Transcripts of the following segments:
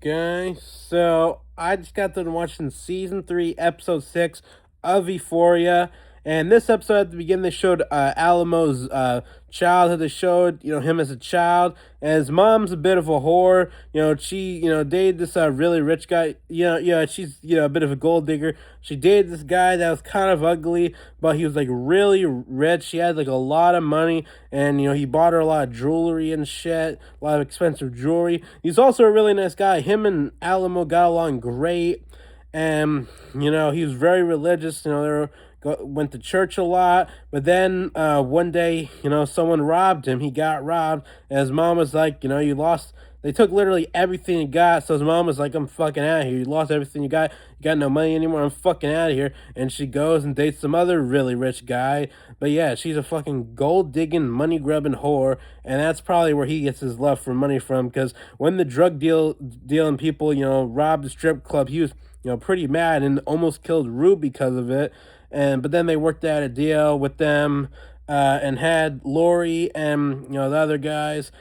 Okay, so I just got done watching season 3, episode 6 of Euphoria. And this episode at the beginning, they showed Alamo's childhood. They showed, him as a child. And his mom's a bit of a whore. She, dated this really rich guy. She's, a bit of a gold digger. She dated this guy that was kind of ugly, but he was like really rich. He had like a lot of money. And, he bought her a lot of jewelry and shit, a lot of expensive jewelry. He's also a really nice guy. Him and Alamo got along great. And, he was very religious. They went to church a lot, but then one day, someone robbed him. He got robbed, and his mom was like, you lost. They took literally everything you got. So his mom was like, I'm fucking out of here. You lost everything you got. You got no money anymore. I'm fucking out of here. And she goes and dates some other really rich guy. But yeah, she's a fucking gold digging, money grubbing whore, and that's probably where he gets his love for money from. Because when the dealing people, robbed the strip club, he was pretty mad and almost killed Rue because of it. But then they worked out a deal with them and had Lori and the other guys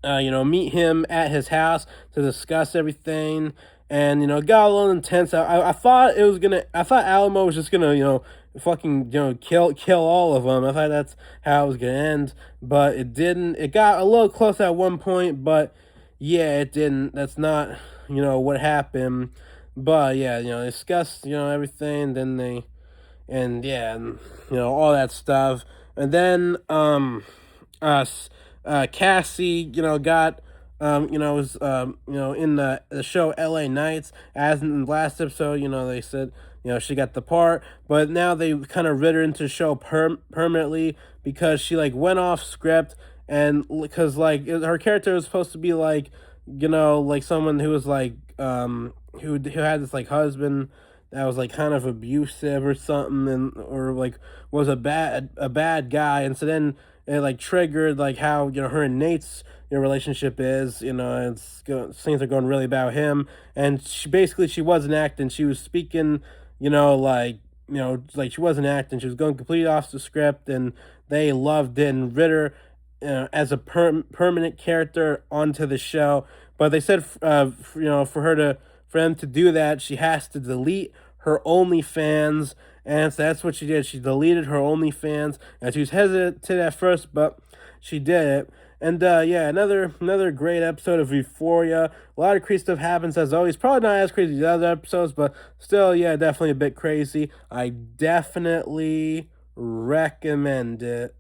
meet him at his house to discuss everything. And got a little intense. I thought I thought Alamo was just gonna fucking kill all of them. I thought that's how it was gonna end, but it didn't. It got a little close at one point, but yeah, it didn't. That's not what happened. But yeah, they discussed everything. Then they and yeah, and all that stuff. And then Cassie, got was in the show L.A. Nights, as in the last episode. They said she got the part, but now they kind of rid her into the show permanently because she like went off script, and because like her character was supposed to be like like someone who was like who had this like husband that was like kind of abusive or something, and or like was a bad guy. And so then it like triggered like how her and Nate's relationship is, things are going really bad with him. And she wasn't acting, she was speaking, like she wasn't acting, she was going completely off the script. And they loved it and rid her as a permanent character onto the show. But they said for them to do that, she has to delete her OnlyFans. And so that's what she did. She deleted her OnlyFans, and she was hesitant at first, but she did it. And yeah, another great episode of Euphoria. A lot of crazy stuff happens as always. Probably not as crazy as the other episodes, but still, yeah, definitely a bit crazy. I definitely recommend it.